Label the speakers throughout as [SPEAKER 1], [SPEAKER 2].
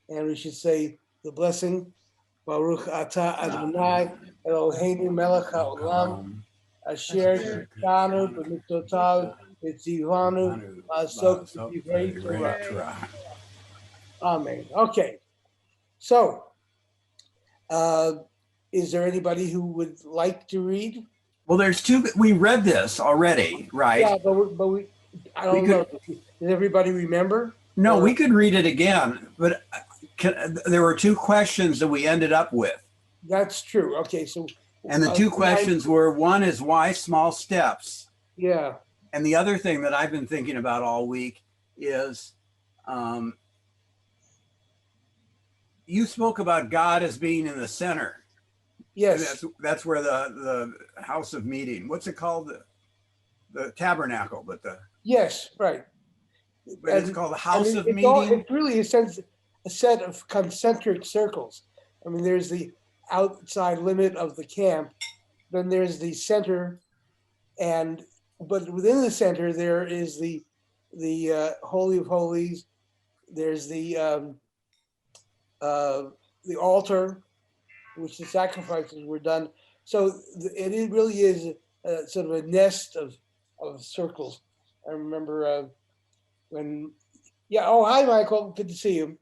[SPEAKER 1] and we should say the blessing, Baruch Atah Adonai Eloheinu melech haolam, asher tishkanu b'mitzvotav v'tzivanu la'asok b'divrei Torah. Amen. Okay, so uh, is there anybody who would like to read?
[SPEAKER 2] Well, there's two. We read this already, right?
[SPEAKER 1] Yeah, but I
[SPEAKER 2] We
[SPEAKER 1] don't know.
[SPEAKER 2] could
[SPEAKER 1] Does everybody remember?
[SPEAKER 2] no,
[SPEAKER 1] Or
[SPEAKER 2] we could read it again, but there were two questions that we ended up with,
[SPEAKER 1] that's true. Okay, so
[SPEAKER 2] and the two questions were: one is why small steps,
[SPEAKER 1] yeah,
[SPEAKER 2] and the other thing that I've been thinking about all week is you spoke about God as being in the center.
[SPEAKER 1] yes,
[SPEAKER 2] That's where the house of meeting. What's it called? The tabernacle,
[SPEAKER 1] yes, right.
[SPEAKER 2] it's called the
[SPEAKER 1] And
[SPEAKER 2] house of
[SPEAKER 1] it's all,
[SPEAKER 2] meeting.
[SPEAKER 1] it's really a set of concentric circles. I mean, there's the outside limit of the camp, then there's the center, and but within the center there is the holy of holies. There's uh, the altar, which the sacrifices were done. So it really is sort of a nest of circles. I remember when, yeah. Oh, hi, Michael. Good to see you.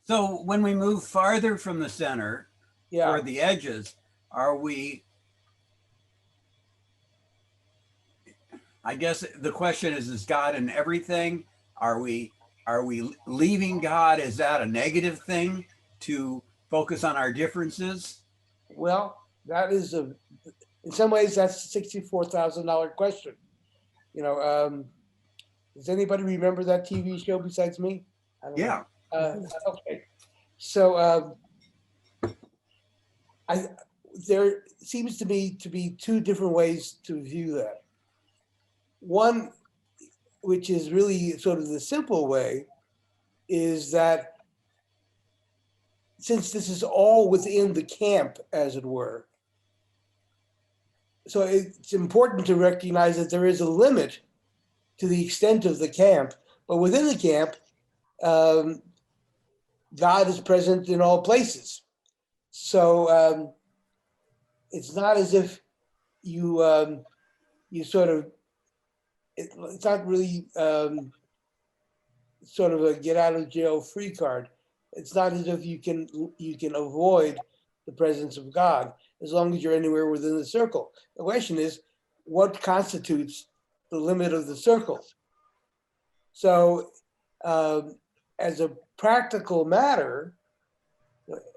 [SPEAKER 2] So when we move farther from the center
[SPEAKER 1] Yeah.
[SPEAKER 2] toward the edges, are we? I guess the question is God in everything? Are we leaving God? Is that a negative thing to focus on our differences?
[SPEAKER 1] Well, that is in some ways that's a $64,000 question. You know, does anybody remember that TV show besides me? I don't know.
[SPEAKER 2] Yeah.
[SPEAKER 1] Okay, so I there seems to me to be two different ways to view that. One, which is really sort of the simple way, is that since this is all within the camp, as it were, so it's important to recognize that there is a limit to the extent of the camp, but within the camp, um, God is present in all places. So it's not as if you sort of it's not really sort of a get out of jail free card. It's not as if you can avoid the presence of God as long as you're anywhere within the circle. The question is, what constitutes the limit of the circle? So, as a practical matter,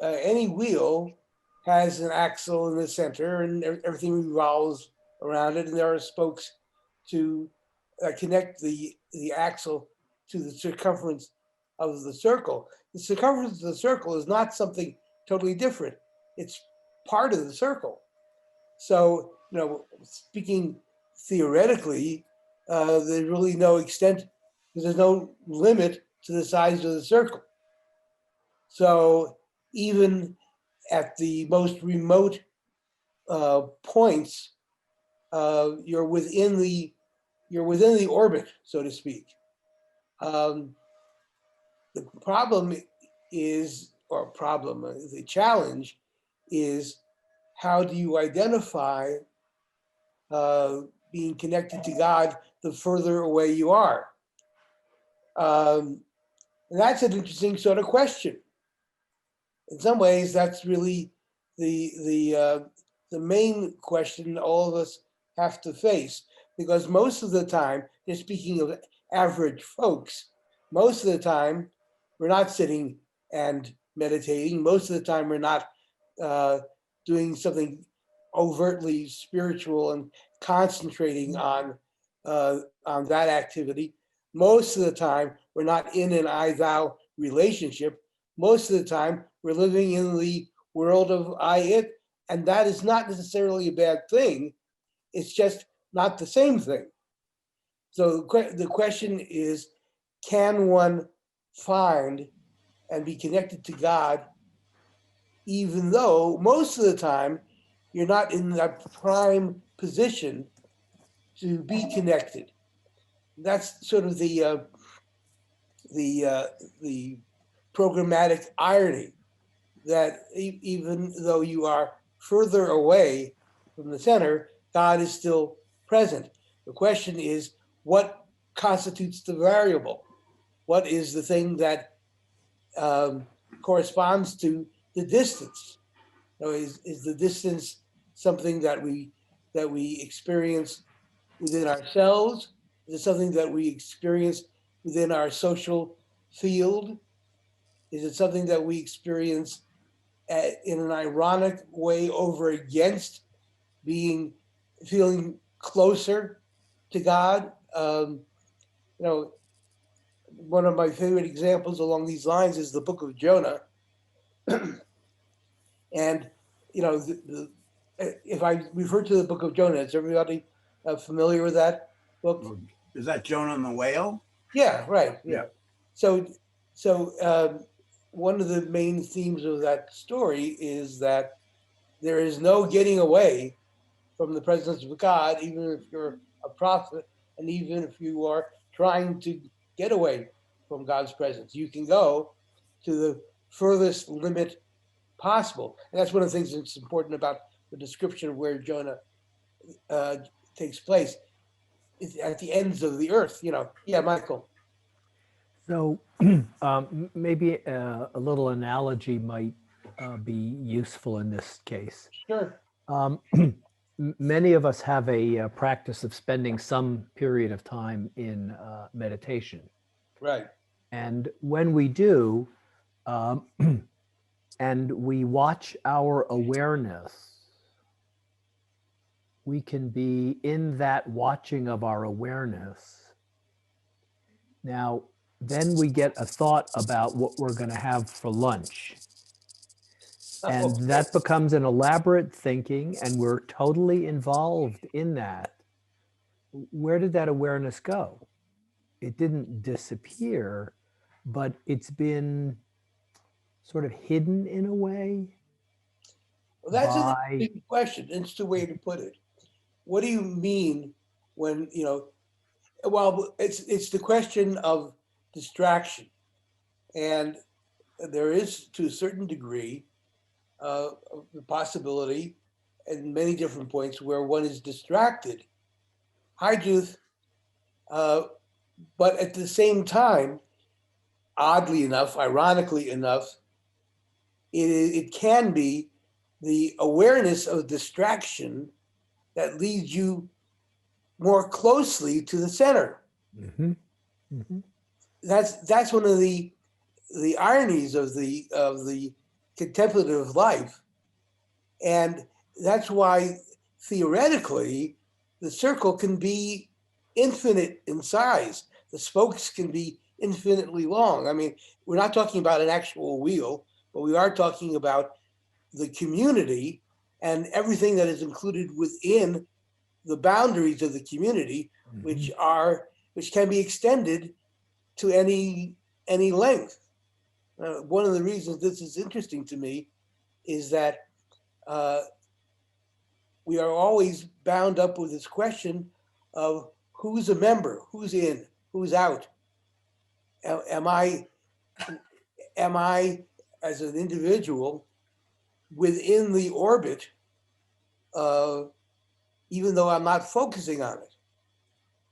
[SPEAKER 1] any wheel has an axle in the center, and everything revolves around it, and there are spokes to connect the axle to the circumference of the circle. The circumference of the circle is not something totally different. It's part of the circle. So, speaking theoretically, there's really no extent, because there's no limit to the size of the circle. So even at the most remote points, you're within the orbit, so to speak. Um, the problem is, or problem, the challenge is, how do you identify being connected to God the further away you are? And that's an interesting sort of question. In some ways, that's really the main question all of us have to face, because most of the time, just speaking of average folks, most of the time we're not sitting and meditating. Most of the time we're not doing something overtly spiritual and concentrating on that activity. Most of the time we're not in an I thou relationship. Most of the time we're living in the world of I it, and that is not necessarily a bad thing. It's just not the same thing. So the question is, can one find and be connected to God, even though most of the time you're not in that prime position to be connected? That's sort of the programmatic irony that even though you are further away from the center, God is still present. The question is, what constitutes the variable? What is the thing that corresponds to the distance? Is the distance something that we experience within ourselves? Is it something that we experience within our social field? Is it something that we experience in an ironic way over against feeling closer to God? One of my favorite examples along these lines is the book of Jonah. And, if I refer to the book of Jonah, is everybody familiar with that book?
[SPEAKER 2] Is that Jonah and the whale?
[SPEAKER 1] Yeah, right.
[SPEAKER 2] Yeah.
[SPEAKER 1] So one of the main themes of that story is that there is no getting away from the presence of God, even if you're a prophet, and even if you are trying to get away from God's presence. You can go to the furthest limit possible. And that's one of the things that's important about the description of where Jonah takes place. It's at the ends of the earth, Yeah, Michael.
[SPEAKER 3] So maybe a little analogy might be useful in this case.
[SPEAKER 1] Sure.
[SPEAKER 3] Many of us have a practice of spending some period of time in meditation.
[SPEAKER 1] Right.
[SPEAKER 3] And when we do, and we watch our awareness, we can be in that watching of our awareness. Now, then we get a thought about what we're going to have for lunch. And that becomes an elaborate thinking, and we're totally involved in that. Where did that awareness go? It didn't disappear, but it's been sort of hidden in a way.
[SPEAKER 1] Well, that's an interesting question. Interesting way to put it. What do you mean when, well, it's the question of distraction. And there is, to a certain degree, the possibility at many different points where one is distracted. Hi, Judith. But at the same time, oddly enough, ironically enough, it can be the awareness of distraction that leads you more closely to the center.
[SPEAKER 3] Mm-hmm. Mm-hmm.
[SPEAKER 1] That's one of the ironies of the contemplative life, and that's why theoretically the circle can be infinite in size. The spokes can be infinitely long. I mean, we're not talking about an actual wheel, but we are talking about the community and everything that is included within the boundaries of the community,
[SPEAKER 3] Mm-hmm.
[SPEAKER 1] which can be extended to any length. One of the reasons this is interesting to me is that we are always bound up with this question of who's a member, who's in, who's out. Am I as an individual within the orbit, even though I'm not focusing on it,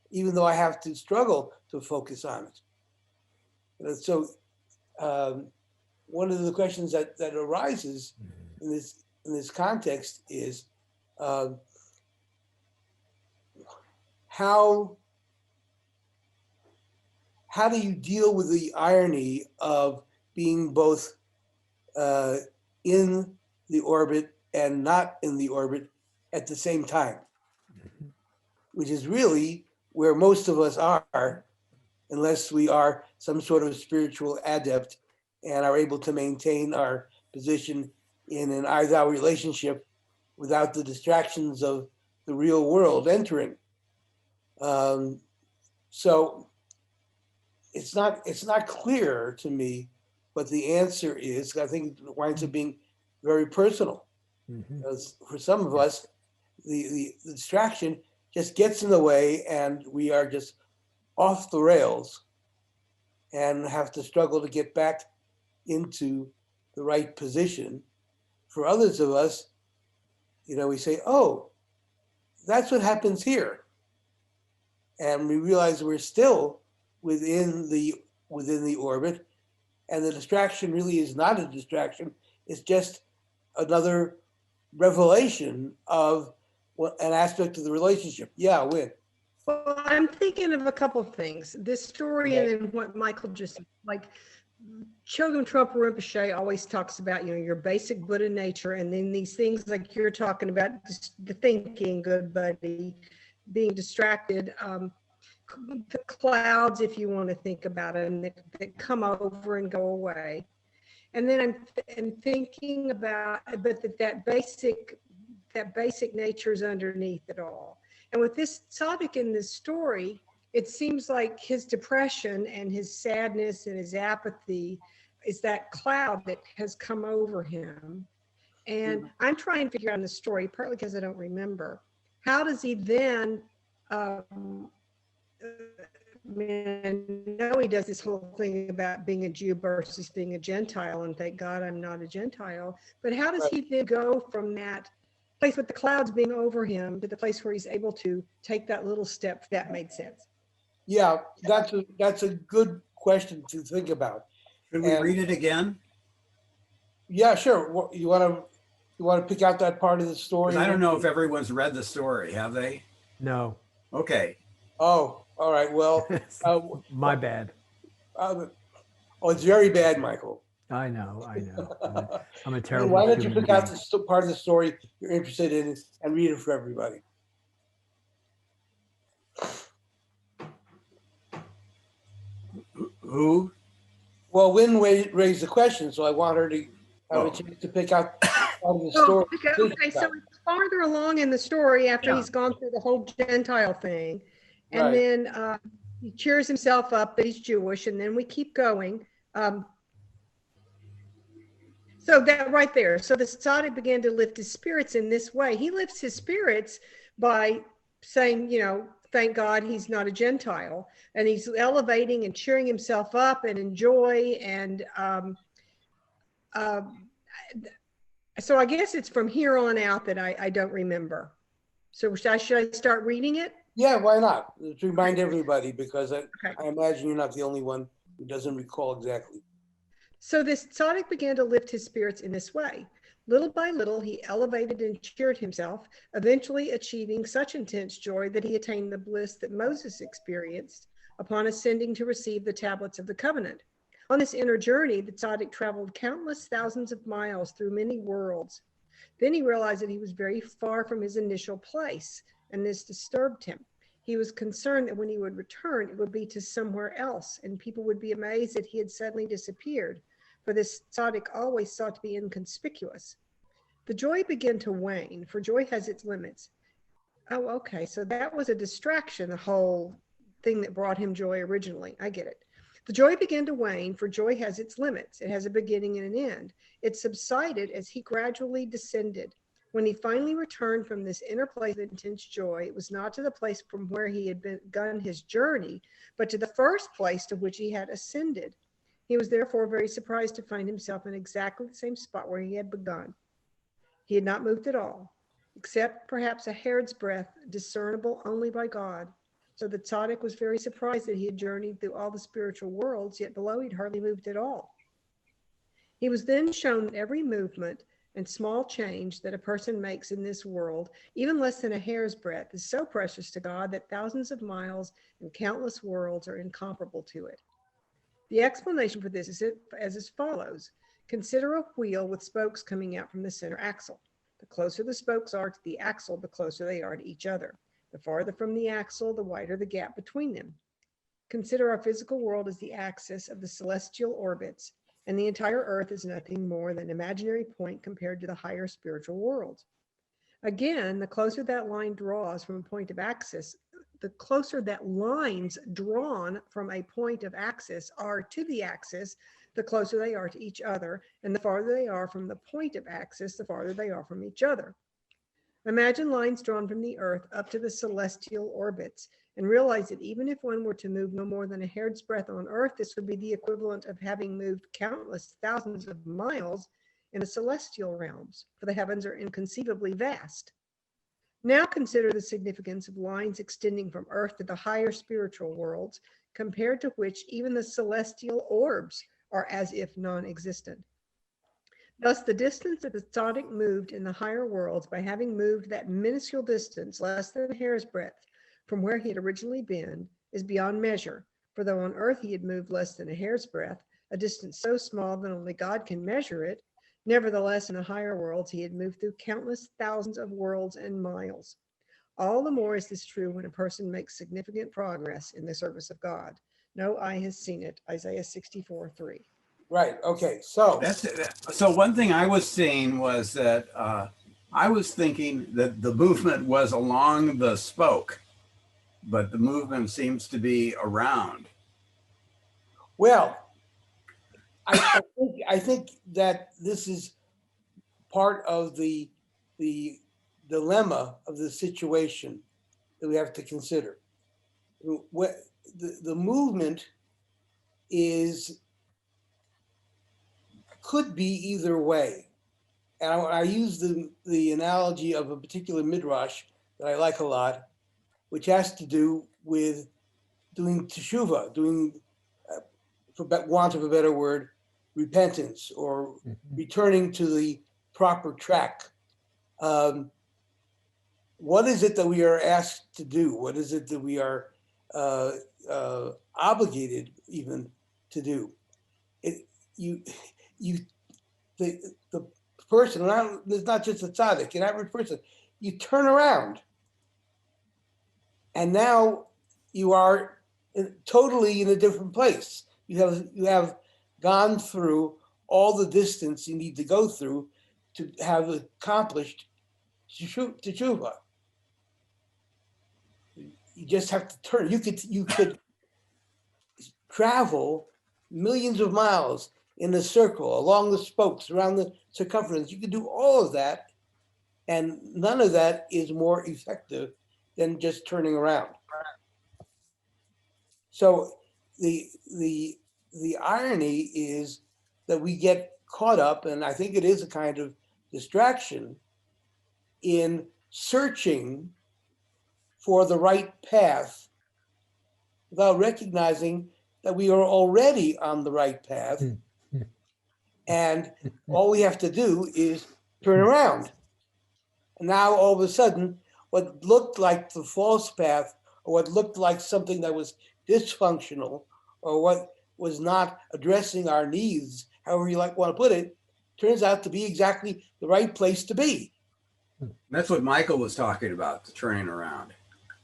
[SPEAKER 1] even though I have to struggle to focus on it. So one of the questions that arises in this context is how do you deal with the irony of being both in the orbit and not in the orbit at the same time, which is really where most of us are, unless we are some sort of spiritual adept and are able to maintain our position in an I-thou relationship without the distractions of the real world entering. So it's not clear to me what the answer is. I think it winds up being very personal.
[SPEAKER 3] Mm-hmm.
[SPEAKER 1] For some of us, the distraction just gets in the way and we are just off the rails and have to struggle to get back into the right position. For others of us, we say, oh, that's what happens here. And we realize we're still within the orbit, and the distraction really is not a distraction. It's just another revelation of an aspect of the relationship. Yeah, Win.
[SPEAKER 4] Well, I'm thinking of a couple of things. This story and then what Michael just said, like Chogyam Trungpa Rinpoche always talks about, your basic Buddha nature, and then these things like you're talking about, the thinking, good buddy, being distracted, the clouds, if you want to think about it, and that come over and go away. And then I'm thinking about, but that basic nature is underneath it all. And with this tzaddik in this story, it seems like his depression and his sadness and his apathy is that cloud that has come over him. And I'm trying to figure out in the story, partly because I don't remember, how does he then, he does this whole thing about being a Jew versus being a Gentile, and thank God I'm not a Gentile, but how does he then go from that place with the clouds being over him to the place where he's able to take that little step? That made sense.
[SPEAKER 1] Yeah, that's a good question to think about.
[SPEAKER 2] Should we read it again?
[SPEAKER 1] Yeah, sure. You want to pick out that part of the story?
[SPEAKER 2] I don't know if everyone's read the story. Have they?
[SPEAKER 3] No.
[SPEAKER 2] Okay.
[SPEAKER 1] Oh, all right. Well,
[SPEAKER 3] my bad.
[SPEAKER 1] It's very bad, Michael.
[SPEAKER 3] I know. I'm a terrible.
[SPEAKER 1] Why don't you
[SPEAKER 3] human
[SPEAKER 1] pick out
[SPEAKER 3] being.
[SPEAKER 1] the part of the story you're interested in and read it for everybody?
[SPEAKER 2] Who?
[SPEAKER 1] Well, Wynn raised the question, so I want her to have a chance to pick out part of the story.
[SPEAKER 4] Okay, so it's farther along in the story after he's gone through the whole Gentile thing. And then he cheers himself up that he's Jewish, and then we keep going. So that right there. So the tzaddik began to lift his spirits in this way. He lifts his spirits by saying, thank God he's not a Gentile. And he's elevating and cheering himself up and in joy. And so I guess it's from here on out that I don't remember. So should I start reading it?
[SPEAKER 1] Yeah, why not? To remind everybody, because I imagine you're not the only one who doesn't recall exactly.
[SPEAKER 4] So this tzaddik began to lift his spirits in this way. Little by little, he elevated and cheered himself, eventually achieving such intense joy that he attained the bliss that Moses experienced upon ascending to receive the tablets of the covenant. On this inner journey, the tzaddik traveled countless thousands of miles through many worlds. Then he realized that he was very far from his initial place, and this disturbed him. He was concerned that when he would return, it would be to somewhere else, and people would be amazed that he had suddenly disappeared, for this tzaddik always sought to be inconspicuous. The joy began to wane, for joy has its limits. Oh, okay, so that was a distraction, the whole thing that brought him joy originally. I get it. The joy began to wane, for joy has its limits. It has a beginning and an end. It subsided as he gradually descended. When he finally returned from this inner place of intense joy, it was not to the place from where he had begun his journey, but to the first place to which he had ascended. He was therefore very surprised to find himself in exactly the same spot where he had begun. He had not moved at all, except perhaps a hair's breadth, discernible only by God. So the tzaddik was very surprised that he had journeyed through all the spiritual worlds, yet below he'd hardly moved at all. He was then shown that every movement and small change that a person makes in this world, even less than a hair's breadth, is so precious to God that thousands of miles and countless worlds are incomparable to it. The explanation for this is as follows. Consider a wheel with spokes coming out from the center axle. The closer the spokes are to the axle, the closer they are to each other. The farther from the axle, the wider the gap between them. Consider our physical world as the axis of the celestial orbits, and the entire earth is nothing more than an imaginary point compared to the higher spiritual worlds. Again, the closer that line draws from a point of axis, the closer that lines drawn from a point of axis are to the axis, the closer they are to each other, and the farther they are from the point of axis, the farther they are from each other. Imagine lines drawn from the earth up to the celestial orbits, and realized that even if one were to move no more than a hair's breadth on Earth, this would be the equivalent of having moved countless thousands of miles in the celestial realms, for the heavens are inconceivably vast. Now consider the significance of lines extending from Earth to the higher spiritual worlds, compared to which even the celestial orbs are as if non-existent. Thus, the distance that the tzaddik moved in the higher worlds, by having moved that minuscule distance, less than a hair's breadth, from where he had originally been, is beyond measure. For though on earth he had moved less than a hair's breadth, a distance so small that only God can measure it, nevertheless in the higher worlds he had moved through countless thousands of worlds and miles. All the more is this true when a person makes significant progress in the service of God. No eye has seen it. Isaiah 64:3.
[SPEAKER 1] Right. Okay. So
[SPEAKER 2] So one thing I was seeing was that I was thinking that the movement was along the spoke, but the movement seems to be around.
[SPEAKER 1] well, I think that this is part of the dilemma of the situation that we have to consider. The movement could be either way. And I use the analogy of a particular midrash that I like a lot, which has to do with doing teshuvah, doing, for want of a better word, repentance, or returning to the proper track. What is it that we are asked to do? What is it that we are obligated even to do? The person, it's not just a tzaddik, an average person, you turn around and now you are totally in a different place. You have gone through all the distance you need to go through to have accomplished teshuvah. You just have to turn. You could travel millions of miles in a circle, along the spokes, around the circumference. You could do all of that, and none of that is more effective than just turning around. So the irony is that we get caught up, and I think it is a kind of distraction, in searching for the right path without recognizing that we are already on the right path. And all we have to do is turn around. And now all of a sudden, what looked like the false path, or what looked like something that was dysfunctional, or what was not addressing our needs, however you want to put it, turns out to be exactly the right place to be.
[SPEAKER 2] That's what Michael was talking about, the turning around.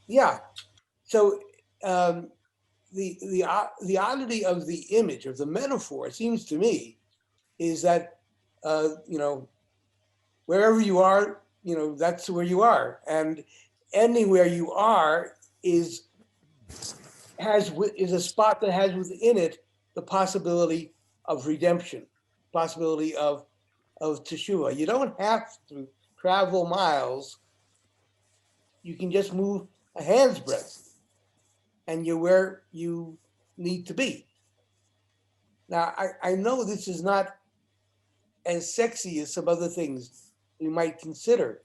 [SPEAKER 1] Yeah. So the oddity of the image, of the metaphor, it seems to me, is that wherever you are, that's where you are, and anywhere you are is a spot that has within it the possibility of redemption, possibility of teshuvah. You don't have to travel miles. You can just move a hand's breadth, and you're where you need to be. Now, I know this is not as sexy as some other things we might consider.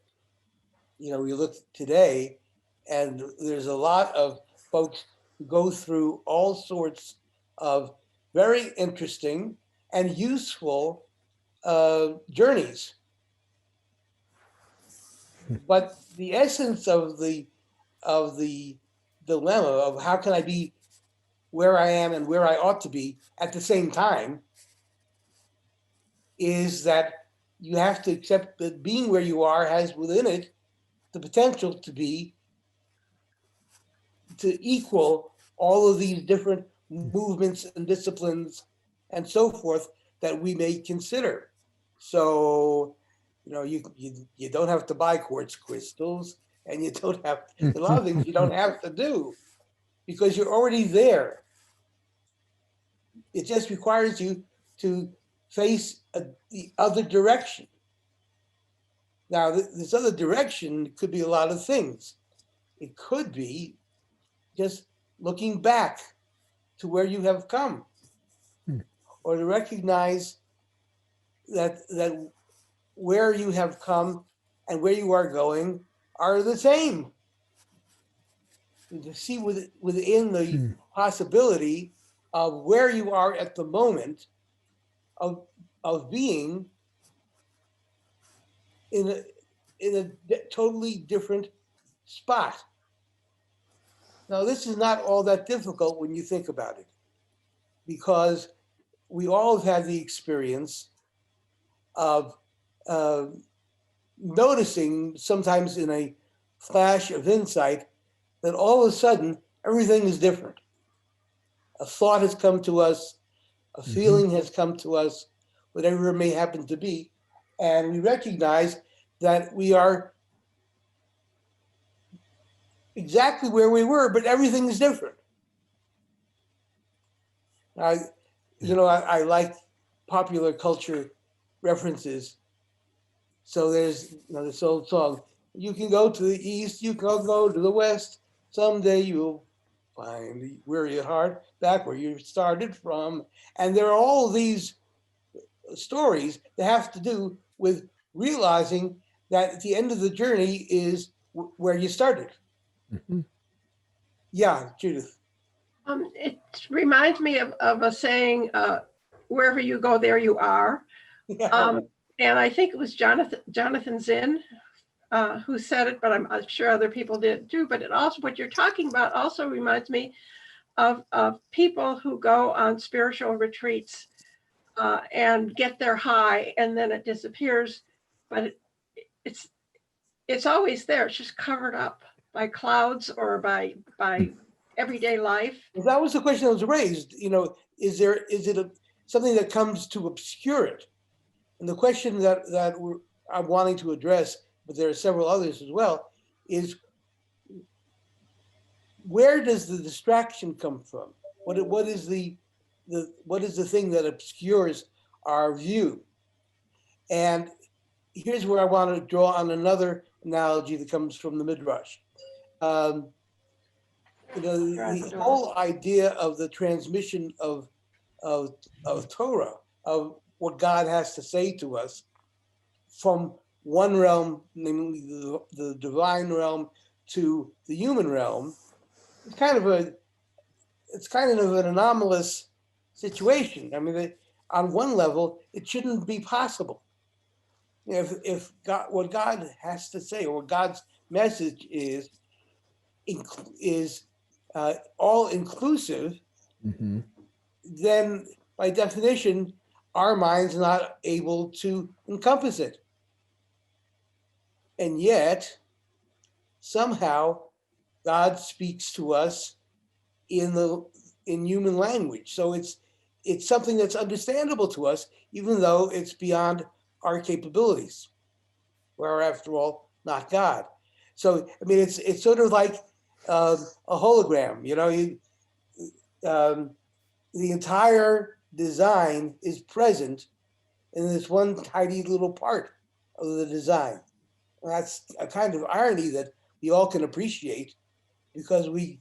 [SPEAKER 1] We look today, and there's a lot of folks who go through all sorts of very interesting and useful journeys. But the essence of the dilemma of how can I be where I am and where I ought to be at the same time is that you have to accept that being where you are has within it the potential to equal all of these different movements and disciplines and so forth that we may consider. So, you don't have to buy quartz crystals, and you don't have a lot of things you don't have to do because you're already there. It just requires you to face the other direction. Now, this other direction could be a lot of things. It could be just looking back to where you have come, or to recognize that where you have come and where you are going are the same. And to see within the possibility of where you are at the moment of being in a totally different spot. Now, this is not all that difficult when you think about it, because we all have had the experience of noticing, sometimes in a flash of insight, that all of a sudden everything is different. A thought has come to us, a feeling has come to us, whatever it may happen to be, and we recognize that we are exactly where we were, but everything is different. I like popular culture references. So there's this old song, you can go to the east, you can go to the west, someday you'll find where your heart back where you started from. And there are all these stories that have to do with realizing that at the end of the journey is where you started. Yeah, Judith.
[SPEAKER 5] It reminds me of a saying, wherever you go, there you are.
[SPEAKER 1] Yeah.
[SPEAKER 5] And I think it was Jonathan Zinn who said it, but I'm sure other people did too. But it also, what you're talking about also reminds me of people who go on spiritual retreats and get their high, and then it disappears. But it's always there. It's just covered up by clouds or by everyday life.
[SPEAKER 1] Well, that was the question that was raised. Is it something that comes to obscure it? And the question that I'm wanting to address, but there are several others as well, is where does the distraction come from? What is the thing that obscures our view? And here's where I want to draw on another analogy that comes from the Midrash. The whole idea of the transmission of Torah, of what God has to say to us from one realm, namely the divine realm, to the human realm, it's kind of an anomalous situation. I mean, on one level, it shouldn't be possible. If God, what God has to say, or what God's message is all inclusive, then by definition, our mind's not able to encompass it. And yet, somehow, God speaks to us in human language. So it's something that's understandable to us, even though it's beyond our capabilities. We're, after all, not God. So I mean, it's sort of like a hologram. The entire design is present in this one tiny little part of the design. And that's a kind of irony that we all can appreciate, because we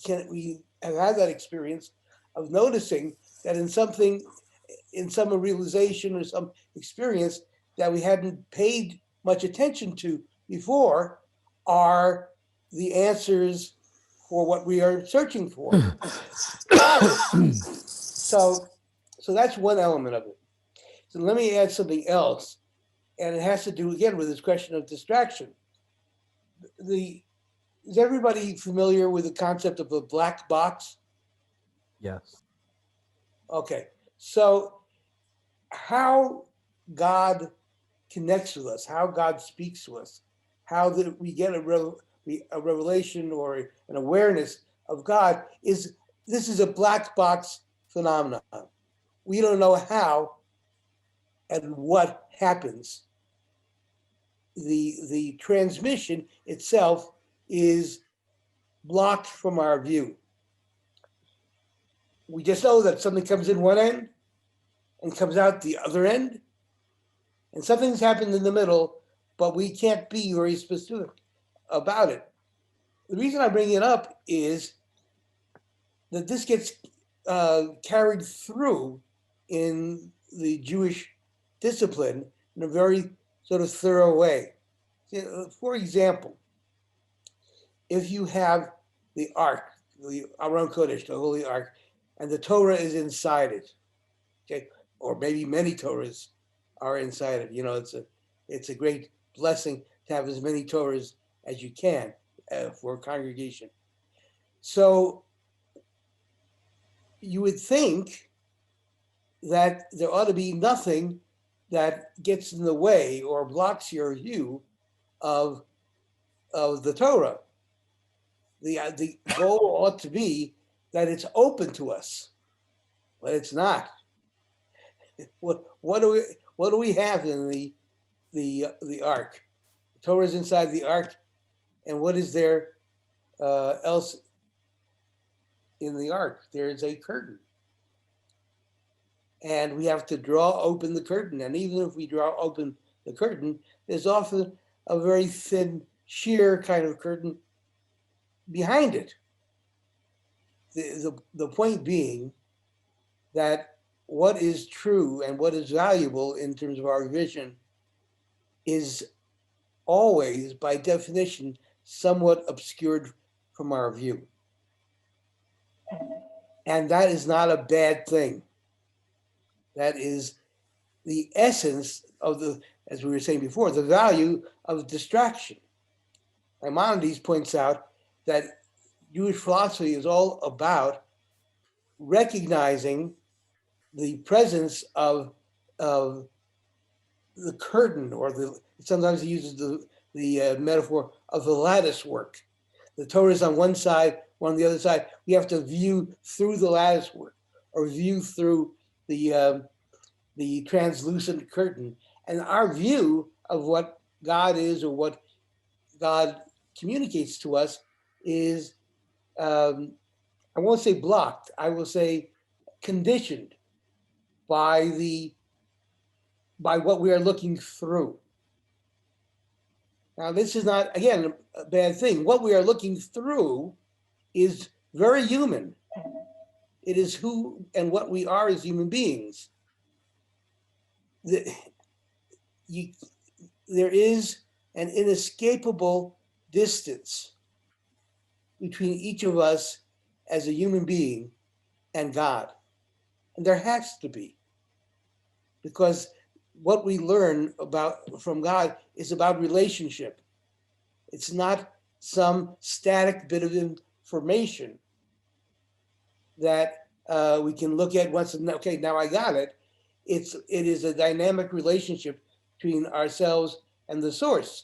[SPEAKER 1] have had that experience of noticing that in some realization or some experience that we hadn't paid much attention to before are the answers for what we are searching for. So that's one element of it. So let me add something else, and it has to do again with this question of distraction. Is everybody familiar with the concept of a black box?
[SPEAKER 3] Yes.
[SPEAKER 1] Okay, so how God connects with us, how God speaks to us, how that we get a revelation or an awareness of God this is a black box phenomenon. We don't know how and what happens. The transmission itself is blocked from our view. We just know that something comes in one end and comes out the other end, and something's happened in the middle, but we can't be very specific about it. The reason I bring it up is that this gets carried through in the Jewish discipline in a very sort of thorough way. For example, if you have the Ark, the Aron Kodesh, the Holy Ark, and the Torah is inside it, okay, or maybe many Torahs are inside it. It's a great blessing to have as many Torahs as you can for a congregation. So you would think that there ought to be nothing that gets in the way or blocks your view of the Torah. The goal ought to be that it's open to us, but it's not. What do we have in the ark? The Torah is inside the ark, and what is there else in the ark? There is a curtain, and we have to draw open the curtain. And even if we draw open the curtain, there's often a very thin, sheer kind of curtain behind it. The point being that what is true and what is valuable in terms of our vision is always, by definition, somewhat obscured from our view. And that is not a bad thing. That is the essence of as we were saying before, the value of distraction. Maimonides points out that Jewish philosophy is all about recognizing the presence of the curtain, or sometimes he uses the metaphor of the lattice work. The Torah is on one side, one on the other side. We have to view through the lattice work, or view through the translucent curtain. And our view of what God is, or what God communicates to us, is, I won't say blocked, I will say conditioned by what we are looking through. Now, this is not, again, a bad thing. What we are looking through is very human. It is who and what we are as human beings. There is an inescapable distance between each of us as a human being and God. And there has to be, because what we learn from God is about relationship. It's not some static bit of information that we can look at once and, okay, now I got it. It is a dynamic relationship between ourselves and the source.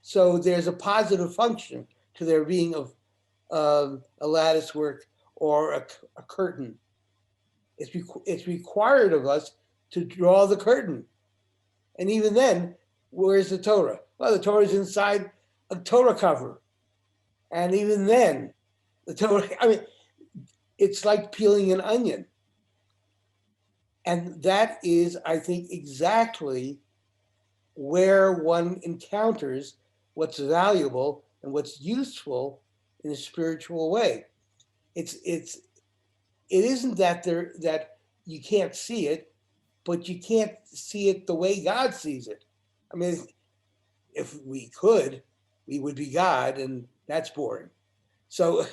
[SPEAKER 1] So there's a positive function to there being of a lattice work or a curtain. It's required of us to draw the curtain. And even then, where's the Torah? Well, the Torah is inside a Torah cover. And even then, the Torah, it's like peeling an onion. And that is, I think, exactly where one encounters what's valuable and what's useful in a spiritual way. It isn't that you can't see it, but you can't see it the way God sees it. If we could, we would be God, and that's boring. So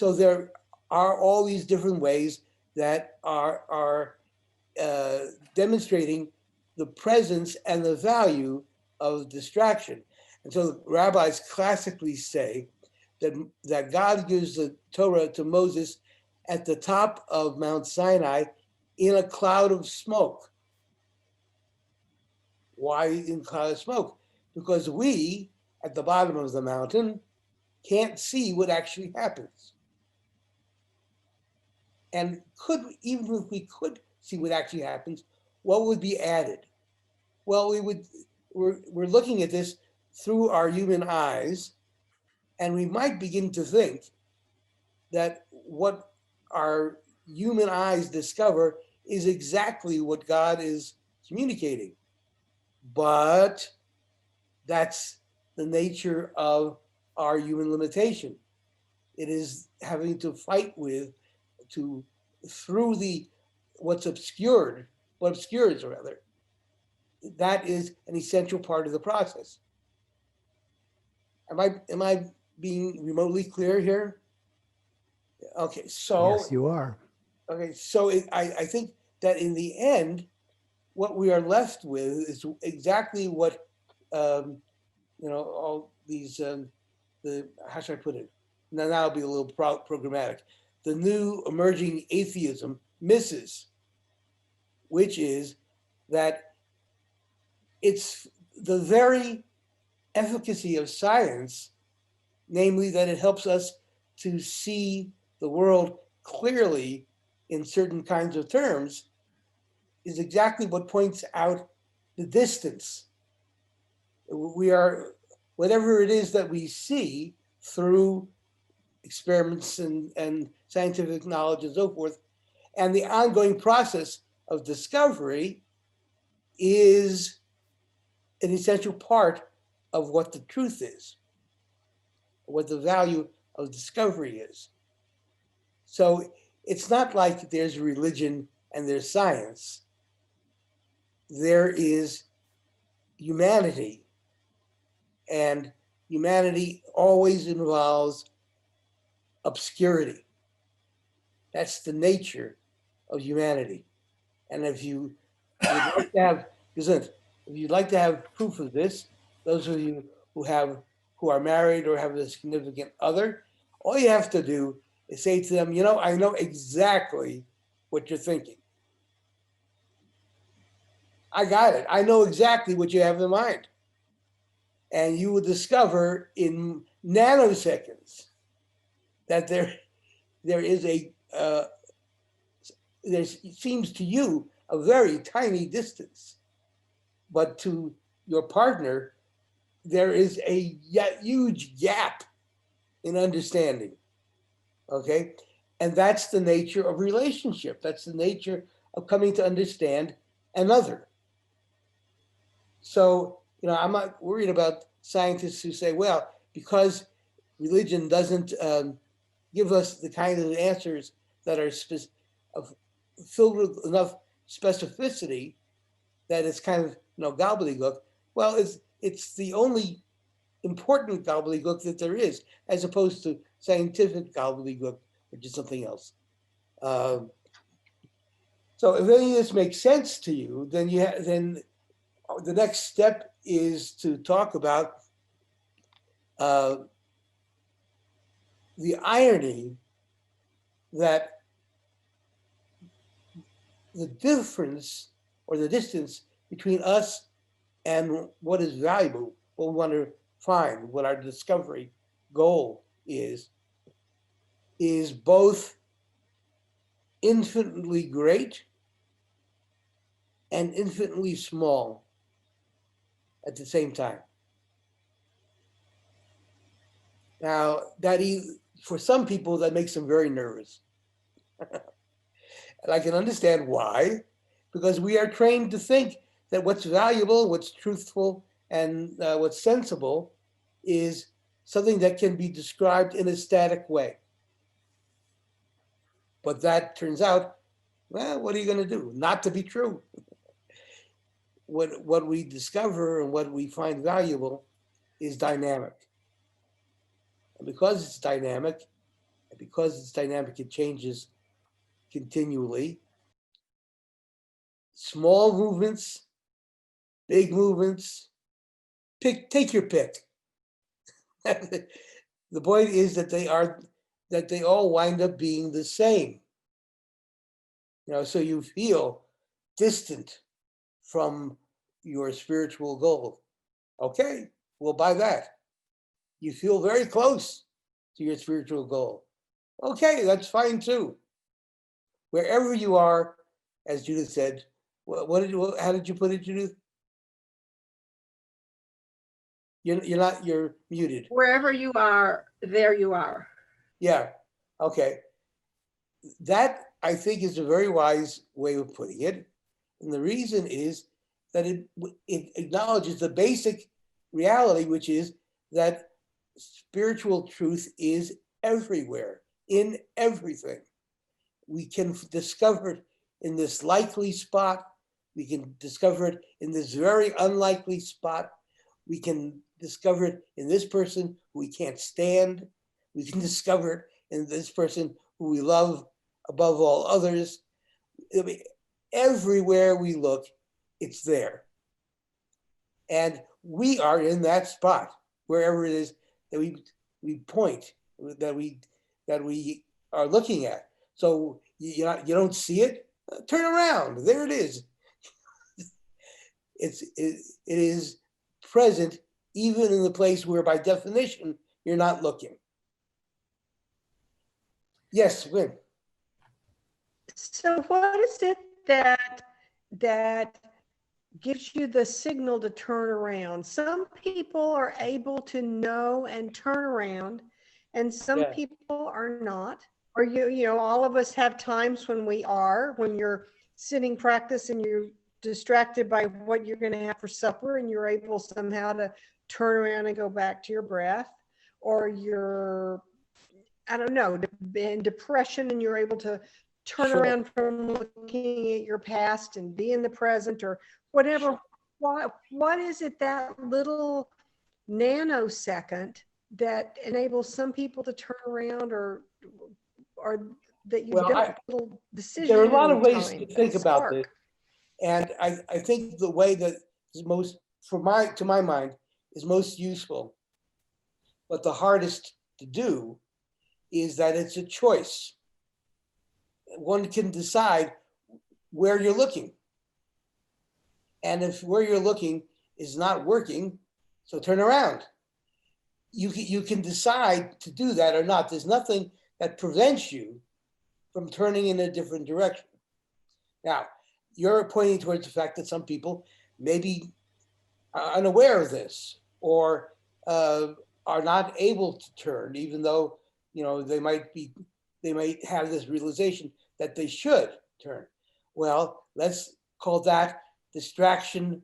[SPEAKER 1] there are all these different ways that are demonstrating the presence and the value of distraction. And so the rabbis classically say that God gives the Torah to Moses at the top of Mount Sinai in a cloud of smoke. Why in a cloud of smoke? Because we, at the bottom of the mountain, can't see what actually happens. And even if we could see what actually happens, what would be added? Well, we're looking at this through our human eyes, and we might begin to think that what our human eyes discover is exactly what God is communicating. But that's the nature of our human limitation. It is having to fight with, through what obscures rather. That is an essential part of the process. Am I being remotely clear here? Okay, so
[SPEAKER 3] Yes, you are.
[SPEAKER 1] okay, so I think that in the end, what we are left with is exactly what all these how should I put it? Now I'll be a little programmatic. The new emerging atheism misses, which is that it's the very efficacy of science, namely that it helps us to see the world clearly in certain kinds of terms, is exactly what points out the distance. We are, whatever it is that we see through experiments and scientific knowledge and so forth, and the ongoing process of discovery is an essential part of what the truth is, what the value of discovery is. So it's not like there's religion and there's science. There is humanity, and humanity always involves obscurity. That's the nature of humanity. And if you would like to have, if you'd like to have proof of this, those of you who are married or have a significant other, all you have to do is say to them, I know exactly what you're thinking. I got it. I know exactly what you have in mind. And you will discover in nanoseconds that there is there seems to you a very tiny distance, but to your partner, there is a huge gap in understanding, okay? And that's the nature of relationship. That's the nature of coming to understand another. So, I'm not worried about scientists who say, well, because religion doesn't give us the kind of answers that are filled with enough specificity that it's kind of gobbledygook. Well, it's the only important gobbledygook that there is, as opposed to scientific gobbledygook, which is something else. So if any of this makes sense to you, then then the next step is to talk about the irony that the difference or the distance between us and what is valuable, what we want to find, what our discovery goal is both infinitely great and infinitely small at the same time. Now, for some people, that makes them very nervous. And I can understand why, because we are trained to think that what's valuable, what's truthful, and what's sensible is something that can be described in a static way. But that turns out, well, what are you going to do? Not to be true. What we discover and what we find valuable is dynamic. And because it's dynamic, it changes continually. Small movements, big movements, take your pick. The point is that they all wind up being the same. So you feel distant from your spiritual goal. Okay, we'll buy that. You feel very close to your spiritual goal. Okay, that's fine too. Wherever you are, as Judith said, how did you put it, Judith? You're muted.
[SPEAKER 5] Wherever you are, there you are.
[SPEAKER 1] Yeah, okay. That, I think, is a very wise way of putting it. And the reason is that it acknowledges the basic reality, which is that spiritual truth is everywhere, in everything. We can discover it in this likely spot. We can discover it in this very unlikely spot. We can discover it in this person who we can't stand. We can discover it in this person who we love above all others. I mean, everywhere we look, it's there. And we are in that spot, wherever it is that we point, that we are looking at. So you don't see it, turn around, there it is. It is present even in the place where by definition you're not looking. Yes, Wynn.
[SPEAKER 4] So what is it that gives you the signal to turn around? Some people are able to know and turn around, and some
[SPEAKER 1] Yeah.
[SPEAKER 4] people are not. Or you know, all of us have times when you're sitting practice and you're distracted by what you're going to have for supper, and you're able somehow to turn around and go back to your breath. Or you're, I don't know, in depression, and you're able to turn
[SPEAKER 1] Sure.
[SPEAKER 4] around from looking at your past and be in the present, or whatever. What is it, that little nanosecond that enables some people to turn around, or that you
[SPEAKER 1] Well,
[SPEAKER 4] don't, little decision
[SPEAKER 1] there are a lot of
[SPEAKER 4] in
[SPEAKER 1] ways
[SPEAKER 4] time,
[SPEAKER 1] to think
[SPEAKER 4] that
[SPEAKER 1] about this.
[SPEAKER 4] spark?
[SPEAKER 1] And I think the way that is most, to my mind, is most useful, but the hardest to do, is that it's a choice. One can decide where you're looking. And if where you're looking is not working, so turn around. You can decide to do that or not. There's nothing that prevents you from turning in a different direction. Now, you're pointing towards the fact that some people may be unaware of this, or are not able to turn, even though they might have this realization that they should turn. Well, let's call that distraction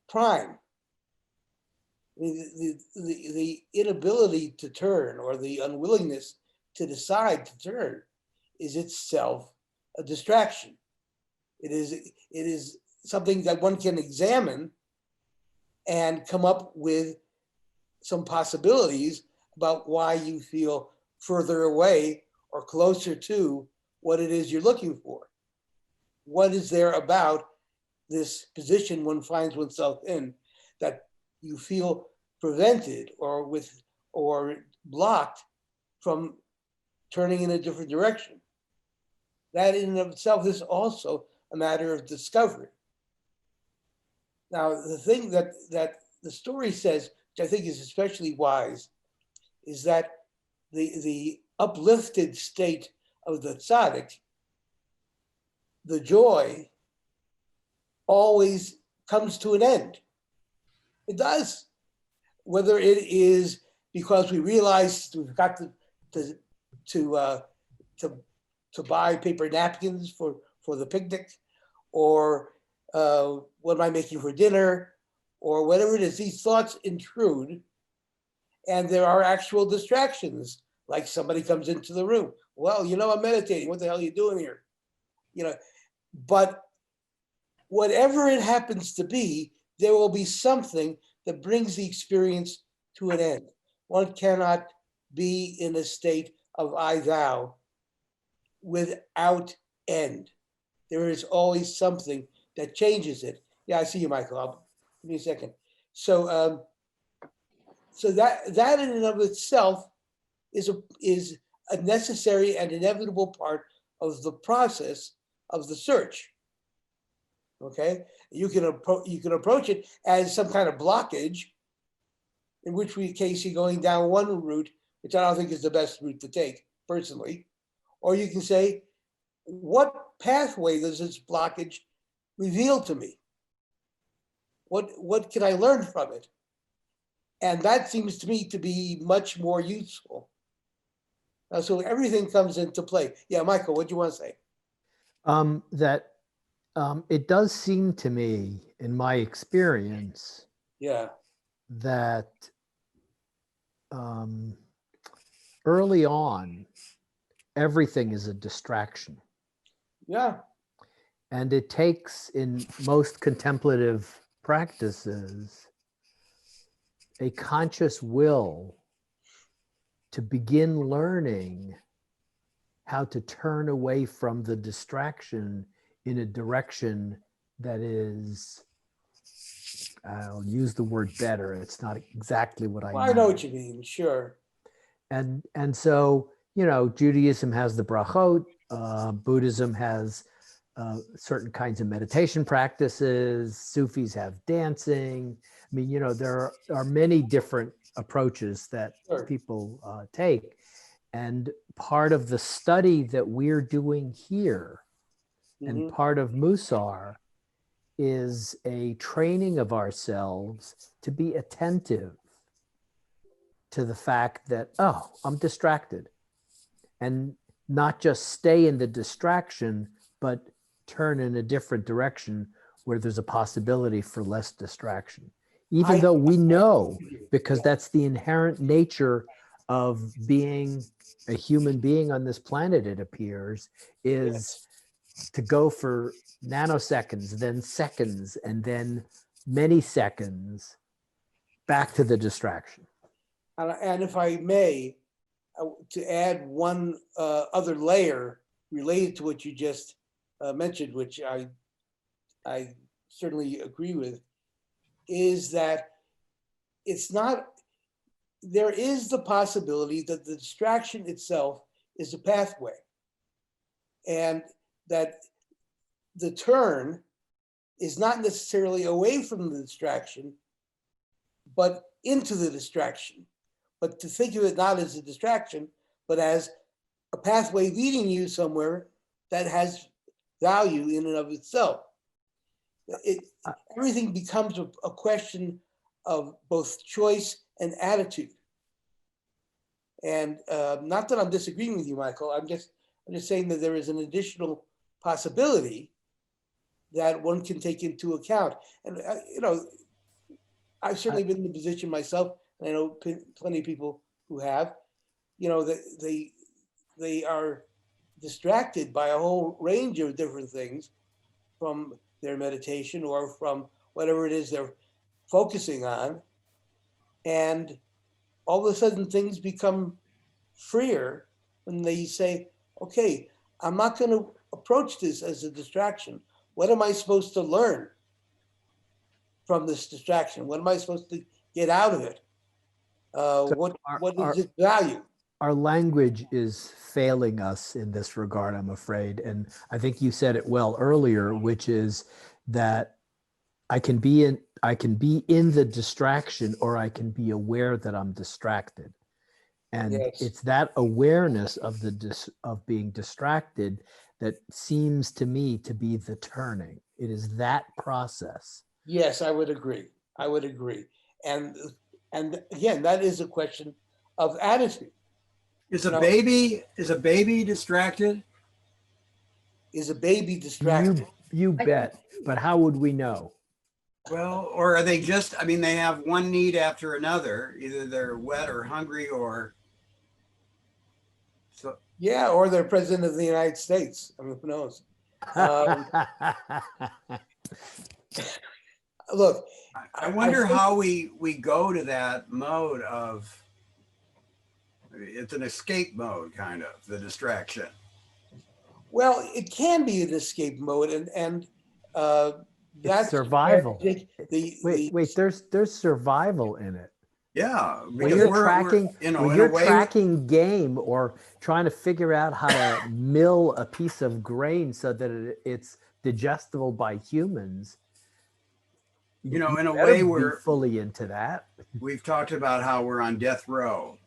[SPEAKER 1] prime. The inability to turn, or the unwillingness to decide to turn, is itself a distraction. It is something that one can examine and come up with some possibilities about why you feel further away or closer to what it is you're looking for. What is there about this position one finds oneself in that you feel prevented or blocked from turning in a different direction? That in and of itself is also a matter of discovery. Now, the thing that the story says, which I think is especially wise, is that the uplifted state of the tzaddik, the joy, always comes to an end. It does. Whether it is because we realize we've got to buy paper napkins for the picnic, or what am I making for dinner, or whatever it is, these thoughts intrude, and there are actual distractions, like somebody comes into the room. Well, I'm meditating. What the hell are you doing here? But whatever it happens to be, there will be something that brings the experience to an end. One cannot be in a state of I, thou without end. There is always something that changes it. Yeah, I see you, Michael. Give me a second. So that in and of itself is a necessary and inevitable part of the process of the search. Okay, you can approach it as some kind of blockage, in which case you're going down one route, which I don't think is the best route to take personally, or you can say, what pathway does this blockage reveal to me? What can I learn from it? And that seems to me to be much more useful. So everything comes into play. Yeah, Michael, what do you want to say?
[SPEAKER 3] It does seem to me, in my experience,
[SPEAKER 1] Yeah,
[SPEAKER 3] that early on, everything is a distraction.
[SPEAKER 1] Yeah.
[SPEAKER 3] And it takes, in most contemplative practices, a conscious will to begin learning how to turn away from the distraction in a direction that is, I'll use the word better. It's not exactly what I
[SPEAKER 1] Well, I
[SPEAKER 3] mean.
[SPEAKER 1] know what you mean. Sure.
[SPEAKER 3] And so, you know, Judaism has the brachot, Buddhism has certain kinds of meditation practices, Sufis have dancing. I mean, you know, there are many different approaches that
[SPEAKER 1] Sure.
[SPEAKER 3] people take. And part of the study that we're doing here and
[SPEAKER 1] Mhm.
[SPEAKER 3] part of Mussar is a training of ourselves to be attentive to the fact that, oh, I'm distracted, and not just stay in the distraction, but turn in a different direction where there's a possibility for less distraction. Even though we know, because that's the inherent nature of being a human being on this planet, it appears, is to go for nanoseconds, then seconds, and then many seconds back to the distraction.
[SPEAKER 1] And if I may, to add one other layer related to what you just mentioned, which I certainly agree with, is that it's not, there is the possibility that the distraction itself is a pathway, and that the turn is not necessarily away from the distraction, but into the distraction. But to think of it not as a distraction, but as a pathway leading you somewhere that has value in and of itself. Everything becomes a question of both choice and attitude. And not that I'm disagreeing with you, Michael. I'm just saying that there is an additional possibility that one can take into account. And you know, I've certainly been in the position myself, and I know plenty of people who have. You know, that they are distracted by a whole range of different things, from their meditation or from whatever it is they're focusing on, and all of a sudden things become freer when they say, okay, I'm not going to approach this as a distraction. What am I supposed to learn from this distraction? What am I supposed to get out of it? What is its value?
[SPEAKER 3] Our language is failing us in this regard, I'm afraid. And I think you said it well earlier, which is that I can be in the distraction, or I can be aware that I'm distracted. And
[SPEAKER 1] Yes.
[SPEAKER 3] it's that awareness of of being distracted that seems to me to be the turning. It is that process.
[SPEAKER 1] Yes, I would agree. I would agree. And again, that is a question of attitude.
[SPEAKER 2] Is a baby distracted?
[SPEAKER 1] Is a baby distracted?
[SPEAKER 3] You bet. But how would we know?
[SPEAKER 2] Well, or are they just, I mean, they have one need after another. Either they're wet or hungry, or so.
[SPEAKER 1] Yeah, or they're president of the United States. I mean, who knows? Look,
[SPEAKER 2] I wonder how we go to that mode of, it's an escape mode, kind of, the distraction.
[SPEAKER 1] well, it can be an escape mode, and that's
[SPEAKER 3] survival.
[SPEAKER 1] Wait,
[SPEAKER 3] there's survival in it.
[SPEAKER 2] Yeah,
[SPEAKER 3] When you're tracking game or trying to figure out how to mill a piece of grain so that it's digestible by humans,
[SPEAKER 2] you know, in a way we're
[SPEAKER 3] fully into that.
[SPEAKER 2] We've talked about how we're on death row.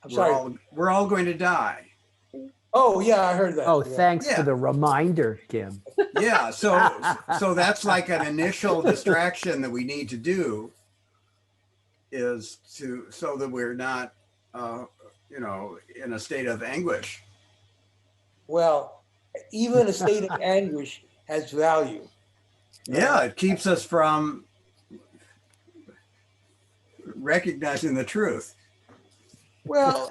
[SPEAKER 1] I'm sorry.
[SPEAKER 2] We're all going to die.
[SPEAKER 1] Oh yeah, I heard that.
[SPEAKER 3] Oh, thanks for the reminder, Kim.
[SPEAKER 2] Yeah, so that's like an initial distraction that we need to do, is so that we're not, you know, in a state of anguish.
[SPEAKER 1] Well, even a state of anguish has value.
[SPEAKER 2] Yeah, it keeps us from recognizing the truth.
[SPEAKER 1] Well,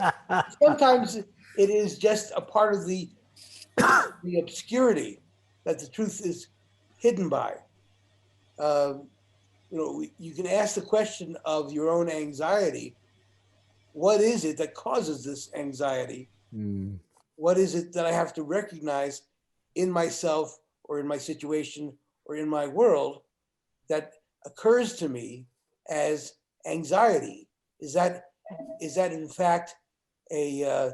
[SPEAKER 1] sometimes it is just a part of the obscurity that the truth is hidden by. You can ask the question of your own anxiety. What is it that causes this anxiety?
[SPEAKER 3] Mm.
[SPEAKER 1] What is it that I have to recognize in myself or in my situation or in my world that occurs to me as anxiety? Is that in fact a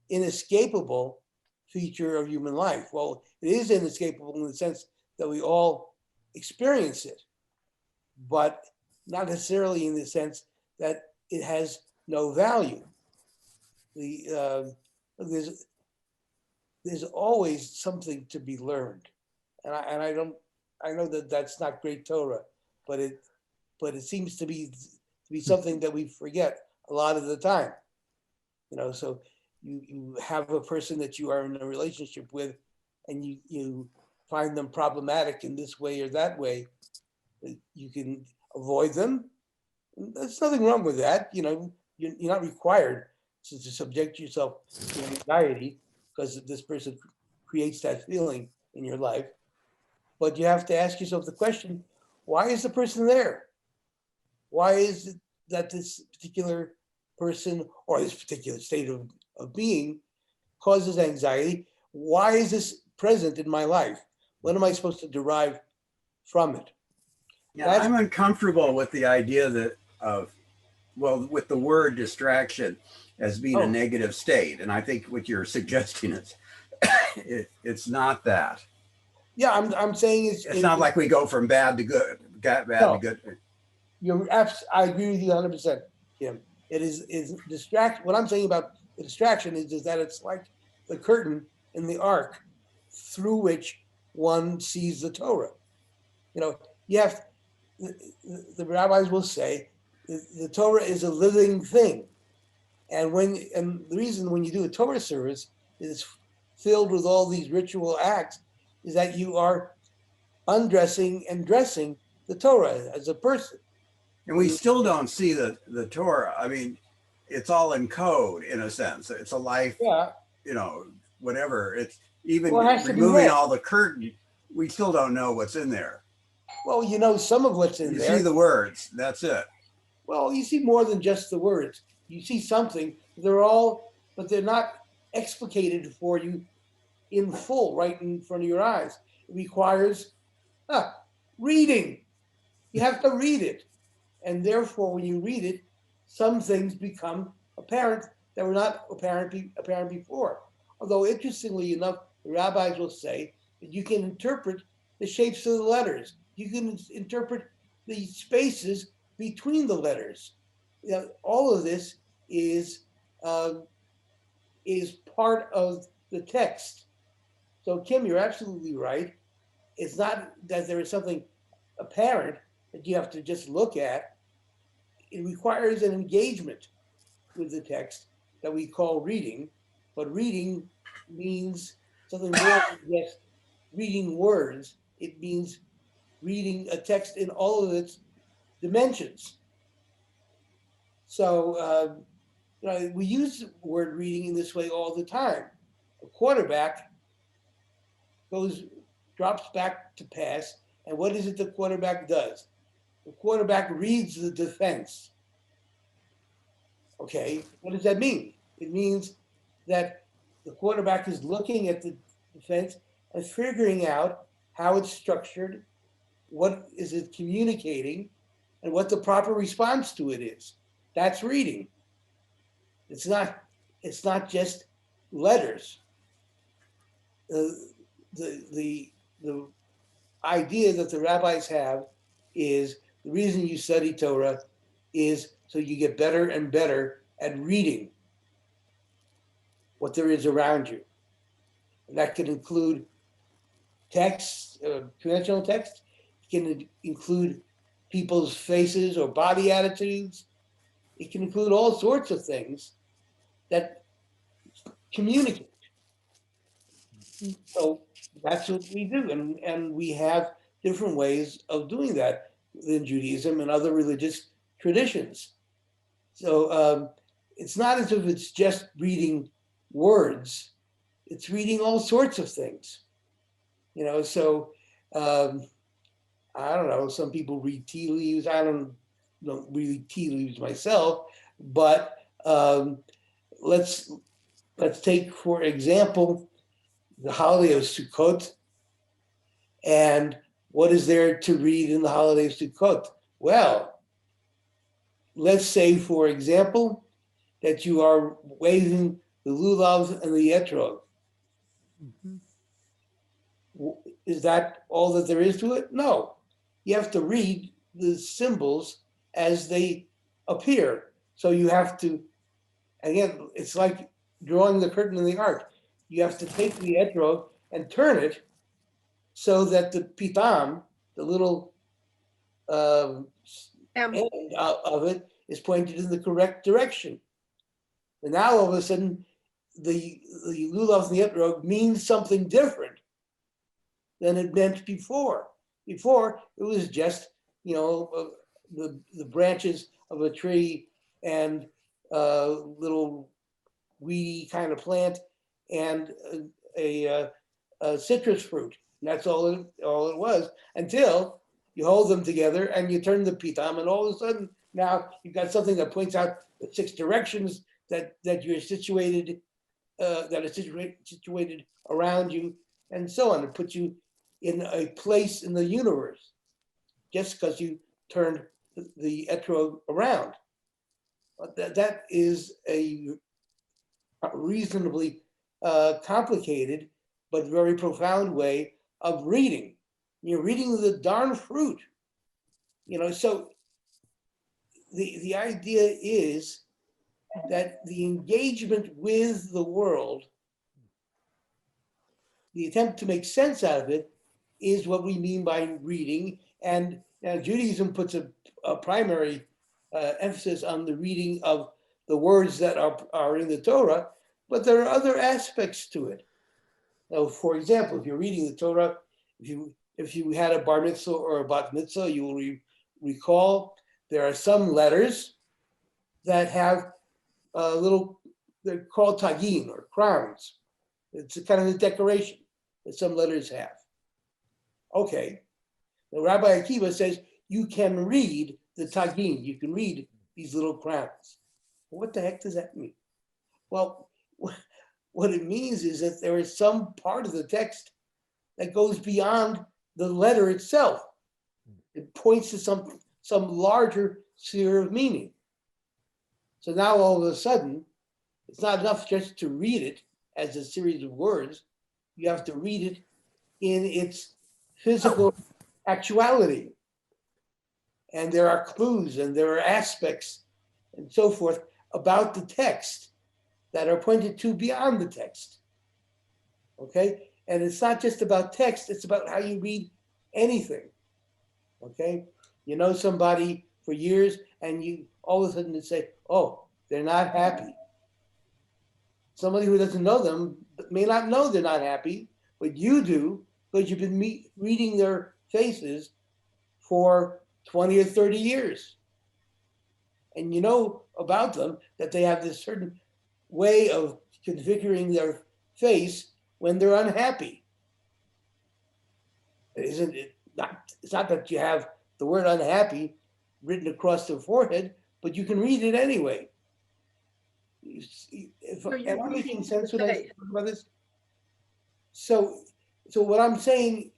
[SPEAKER 1] inescapable feature of human life? Well, it is inescapable in the sense that we all experience it, but not necessarily in the sense that it has no value. There's always something to be learned, and I know that that's not great Torah, but it seems to be something that we forget a lot of the time. So you have a person that you are in a relationship with, and you find them problematic in this way or that way. You can avoid them. There's nothing wrong with that. You're not required to subject yourself to anxiety because this person creates that feeling in your life. But you have to ask yourself the question, why is the person there? Why is it that this particular person or this particular state of being causes anxiety? Why is this present in my life? What am I supposed to derive from it?
[SPEAKER 2] Yeah, I'm uncomfortable with the idea with the word distraction as being a negative state. And I think what you're suggesting is it's not that.
[SPEAKER 1] Yeah, I'm saying
[SPEAKER 2] it's not like we go from bad to good, to good.
[SPEAKER 1] I agree with you 100%, Kim. It is distract. What I'm saying about the distraction is that it's like the curtain in the ark through which one sees the Torah. You have the rabbis will say the Torah is a living thing, and the reason when you do a Torah service is filled with all these ritual acts is that you are undressing and dressing the Torah as a person.
[SPEAKER 2] And we still don't see the Torah. I mean, it's all in code in a sense. It's a life, whatever. It's even removing all the curtain. We still don't know what's in there.
[SPEAKER 1] Well, some of what's in there.
[SPEAKER 2] You see the words, that's it.
[SPEAKER 1] Well, you see more than just the words. You see something. But they're not explicated for you in full, right in front of your eyes. It requires reading. You have to read it. And therefore, when you read it, some things become apparent that were not apparent before. Although, interestingly enough, the rabbis will say that you can interpret the shapes of the letters. You can interpret the spaces between the letters. All of this is part of the text. So, Kim, you're absolutely right. It's not that there is something apparent that you have to just look at. It requires an engagement with the text that we call reading, but reading means something more than just reading words. It means reading a text in all of its dimensions. So, we use the word reading in this way all the time. A quarterback drops back to pass, and what is it the quarterback does? The quarterback reads the defense. Okay, what does that mean? It means that the quarterback is looking at the defense and figuring out how it's structured, what is it communicating, and what the proper response to it is. That's reading. It's not just letters. The idea that the rabbis have is the reason you study Torah is so you get better and better at reading what there is around you. And that can include text, conventional text. It can include people's faces or body attitudes. It can include all sorts of things that communicate. So that's what we do. And we have different ways of doing that in Judaism and other religious traditions. So it's not as if it's just reading words, it's reading all sorts of things. So I don't know, some people read tea leaves. I don't read tea leaves myself, but let's take, for example, the holiday of Sukkot. And what is there to read in the holiday of Sukkot? Well, let's say, for example, that you are waving the lulav and the etrog. Is that all that there is to it? No. You have to read the symbols as they appear. So you have to, again, it's like drawing the curtain in the ark. You have to take the etrog and turn it so that the pitam, the little end of it, is pointed in the correct direction. And now all of a sudden, the lulav and the etrog means something different than it meant before. Before, it was just, the branches of a tree and a little weedy kind of plant and a citrus fruit. And that's all it was, until you hold them together and you turn the pitam, and all of a sudden now you've got something that points out the 6 directions that you're situated, that are situated around you, and so on. It puts you in a place in the universe just because you turned the etrog around. But that is a reasonably complicated but very profound way of reading. You're reading the darn fruit. So the idea is that the engagement with the world, the attempt to make sense out of it, is what we mean by reading. And Judaism puts a primary emphasis on the reading of the words that are in the Torah, but there are other aspects to it. Now, for example, if you're reading the Torah, if you had a bar mitzvah or a bat mitzvah, you will recall there are some letters that have they're called tagin, or crowns. It's a kind of a decoration that some letters have. Okay, now Rabbi Akiva says you can read the tagin, you can read these little crowns. What the heck does that mean? Well, what it means is that there is some part of the text that goes beyond the letter itself. It points to some larger sphere of meaning. So now all of a sudden, it's not enough just to read it as a series of words. You have to read it in its physical actuality. And there are clues and there are aspects and so forth about the text that are pointed to beyond the text. Okay? And it's not just about text, it's about how you read anything. Okay? You know somebody for years and you all of a sudden say, oh, they're not happy. Somebody who doesn't know them may not know they're not happy, but you do, because you've been reading their faces for 20 or 30 years. And you know about them that they have this certain way of configuring their face when they're unhappy. It's not that you have the word unhappy written across their forehead, but you can read it anyway. Am I making sense when I talk about this? So what I'm saying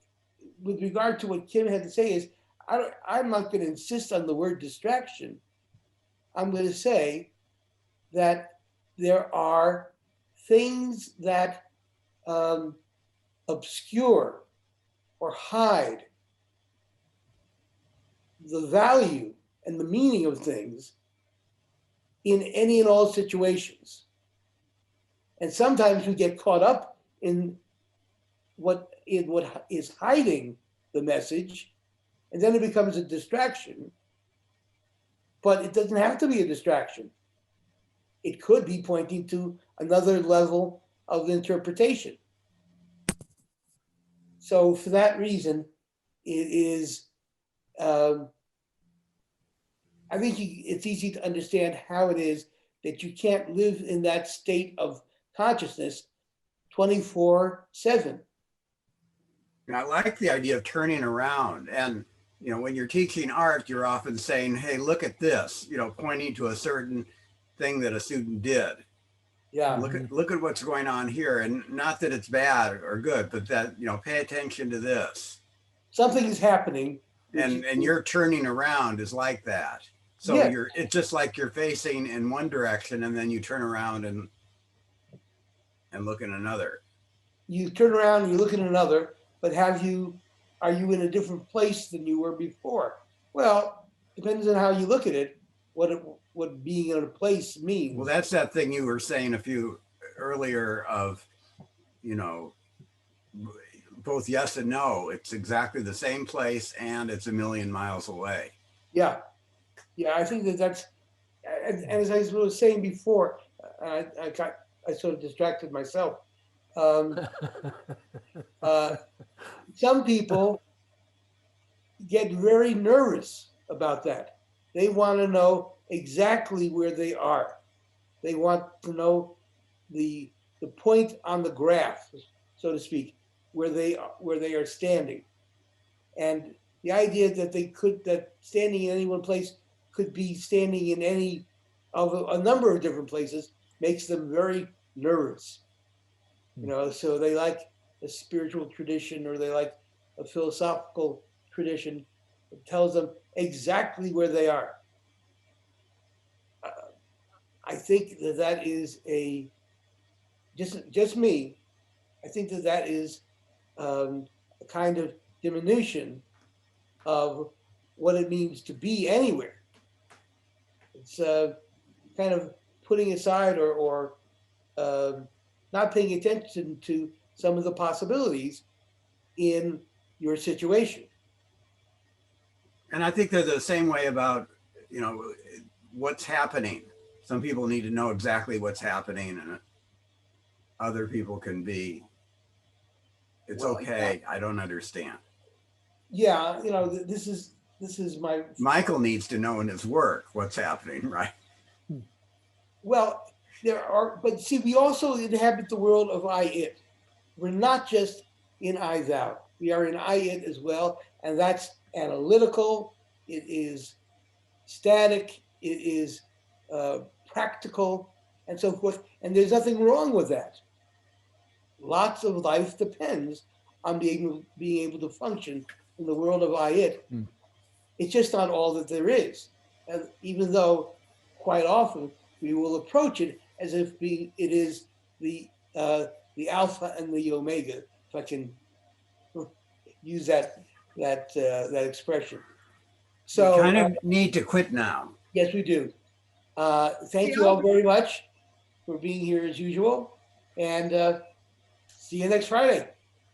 [SPEAKER 1] with regard to what Kim had to say is, I'm not going to insist on the word distraction. I'm going to say that there are things that obscure or hide the value and the meaning of things in any and all situations. And sometimes we get caught up in what is hiding the message, and then it becomes a distraction. But it doesn't have to be a distraction. It could be pointing to another level of interpretation. So for that reason, it is I think it's easy to understand how it is that you can't live in that state of consciousness 24/7.
[SPEAKER 2] And I like the idea of turning around. And, you know, when you're teaching art, you're often saying, hey, look at this, you know, pointing to a certain thing that a student did.
[SPEAKER 1] Yeah.
[SPEAKER 2] Look at what's going on here. And not that it's bad or good, but that, you know, pay attention to this.
[SPEAKER 1] Something is happening.
[SPEAKER 2] And your turning around is like that. So
[SPEAKER 1] Yeah.
[SPEAKER 2] it's just like you're facing in one direction and then you turn around and look in another.
[SPEAKER 1] You turn around and you look at another, but are you in a different place than you were before? Well, depends on how you look at it, what being in a place means.
[SPEAKER 2] Well, that's that thing you were saying a few earlier of, you know, both yes and no. It's exactly the same place and it's a million miles away.
[SPEAKER 1] Yeah. Yeah, I think that's, and as I was saying before, I sort of distracted myself. Some people get very nervous about that. They want to know exactly where they are. They want to know the point on the graph, so to speak, where they are standing. And the idea that standing in any one place could be standing in any of a number of different places makes them very nervous. You know, so they like a spiritual tradition or they like a philosophical tradition that tells them exactly where they are. I think that is just me. I think that is a kind of diminution of what it means to be anywhere. It's kind of putting aside or not paying attention to some of the possibilities in your situation.
[SPEAKER 2] And I think they're the same way about, you know, what's happening. Some people need to know exactly what's happening, and other people can be, it's okay, I don't understand.
[SPEAKER 1] Yeah, you know, this is my.
[SPEAKER 2] Michael needs to know in his work what's happening, right?
[SPEAKER 1] Well, but see, we also inhabit the world of I-it. We're not just in I-thou. We are in I-it as well, and that's analytical. It is static. It is practical, and so forth. And there's nothing wrong with that. Lots of life depends on being able to function in the world of I-it. It's just not all that there is. And even though quite often we will approach it as if it is the alpha and the omega, if I can use that expression. So
[SPEAKER 2] we kind of need to quit now.
[SPEAKER 1] Yes, we do. Thank you all very much for being here as usual, and see you next Friday.